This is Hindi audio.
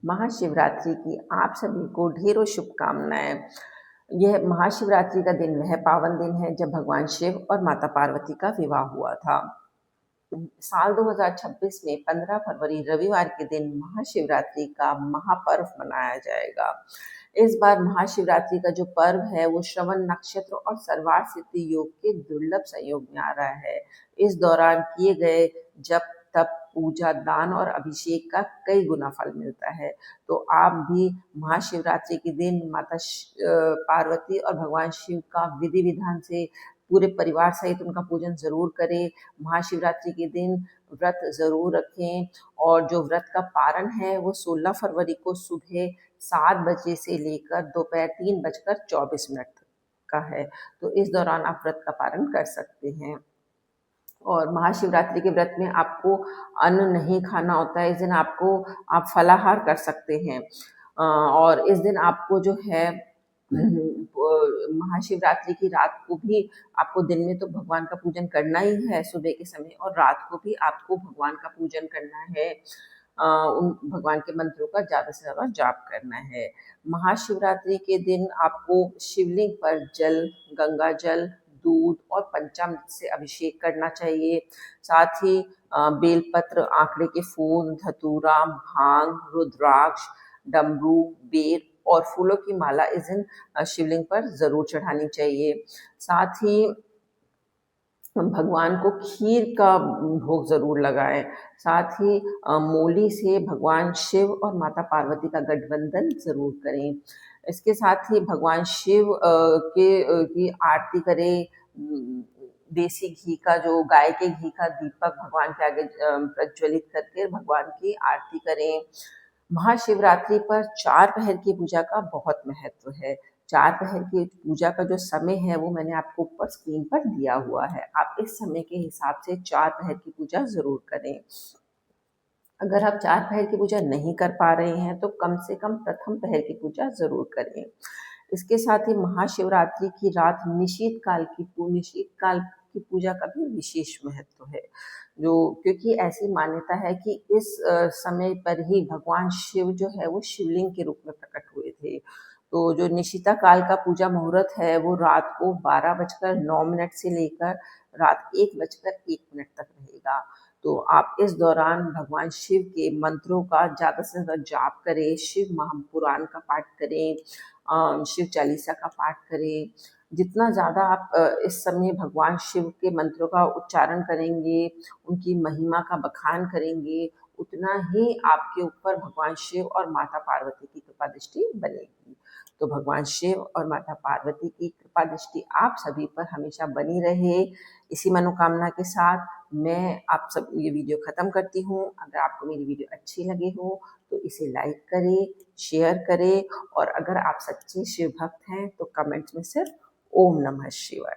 महाशिवरात्रि की आप सभी को ढेरों शुभकामनाएं। यह महाशिवरात्रि का दिन वह पावन दिन है जब भगवान शिव और माता पार्वती का विवाह हुआ था। साल 2026 में 15 फरवरी रविवार के दिन महाशिवरात्रि का महापर्व मनाया जाएगा। इस बार महाशिवरात्रि का जो पर्व है वो श्रवण नक्षत्र और सर्वार्थ सिद्धि योग के दुर्लभ संयोग में आ रहा है। इस दौरान किए गए जप तप पूजा दान और अभिषेक का कई गुना फल मिलता है। तो आप भी महाशिवरात्रि के दिन पार्वती और भगवान शिव का विधि विधान से पूरे परिवार सहित उनका पूजन जरूर करें। महाशिवरात्रि के दिन व्रत जरूर रखें और जो व्रत का पारण है वो 16 फरवरी को सुबह 7 बजे से लेकर दोपहर 3:24 का है। तो इस दौरान आप व्रत का पारण कर सकते हैं। और महाशिवरात्रि के व्रत में आपको अन्न नहीं खाना होता है। इस दिन आप फलाहार कर सकते हैं। और इस दिन आपको जो है महाशिवरात्रि की रात को भी आपको दिन में तो भगवान का पूजन करना ही है सुबह के समय, और रात को भी आपको भगवान का पूजन करना है। उन भगवान के मंत्रों का ज़्यादा से ज़्यादा जाप करना है। महाशिवरात्रि के दिन आपको शिवलिंग पर जल, गंगा जल, दूध और पंचामृत से अभिषेक करना चाहिए। साथ ही बेलपत्र, आंकड़े के फूल, धतूरा, भांग, रुद्राक्ष, डमरू, बेर और फूलों की माला इस दिन शिवलिंग पर जरूर चढ़ानी चाहिए। साथ ही भगवान को खीर का भोग जरूर लगाएं। साथ ही मूली से भगवान शिव और माता पार्वती का गठबंधन जरूर करें। इसके साथ ही भगवान शिव की आरती करें। देसी घी का, जो गाय के घी का दीपक भगवान के आगे प्रज्वलित करके भगवान की आरती करें। महाशिवरात्रि पर 4 पहर की पूजा का बहुत महत्व है। 4 पहर की पूजा का जो समय है वो मैंने आपको ऊपर स्क्रीन पर दिया हुआ है। आप इस समय के हिसाब से 4 पहर की पूजा जरूर करें। अगर आप 4 पहर की पूजा नहीं कर पा रहे हैं तो कम से कम प्रथम पहर की पूजा जरूर करें। इसके साथ ही महाशिवरात्रि की रात निशीत काल की पूजा का भी विशेष महत्व है, क्योंकि ऐसी मान्यता है कि इस समय पर ही भगवान शिव जो है वो शिवलिंग के रूप में प्रकट हुए थे। तो जो निशिता काल का पूजा मुहूर्त है वो रात को 12:09 से लेकर रात 1:01 तक रहेगा। तो आप इस दौरान भगवान शिव के मंत्रों का ज़्यादा से ज़्यादा जाप करें, शिव महापुराण का पाठ करें, शिव चालीसा का पाठ करें। जितना ज़्यादा आप इस समय भगवान शिव के मंत्रों का उच्चारण करेंगे, उनकी महिमा का बखान करेंगे, उतना ही आपके ऊपर भगवान शिव और माता पार्वती की कृपा दृष्टि बनेगी। तो भगवान शिव और माता पार्वती की कृपा दृष्टि आप सभी पर हमेशा बनी रहे। इसी मनोकामना के साथ मैं आप सब ये वीडियो ख़त्म करती हूँ। अगर आपको मेरी वीडियो अच्छी लगी हो तो इसे लाइक करें, शेयर करें, और अगर आप सच्चे शिव भक्त हैं तो कमेंट्स में सिर्फ ओम नमः शिवाय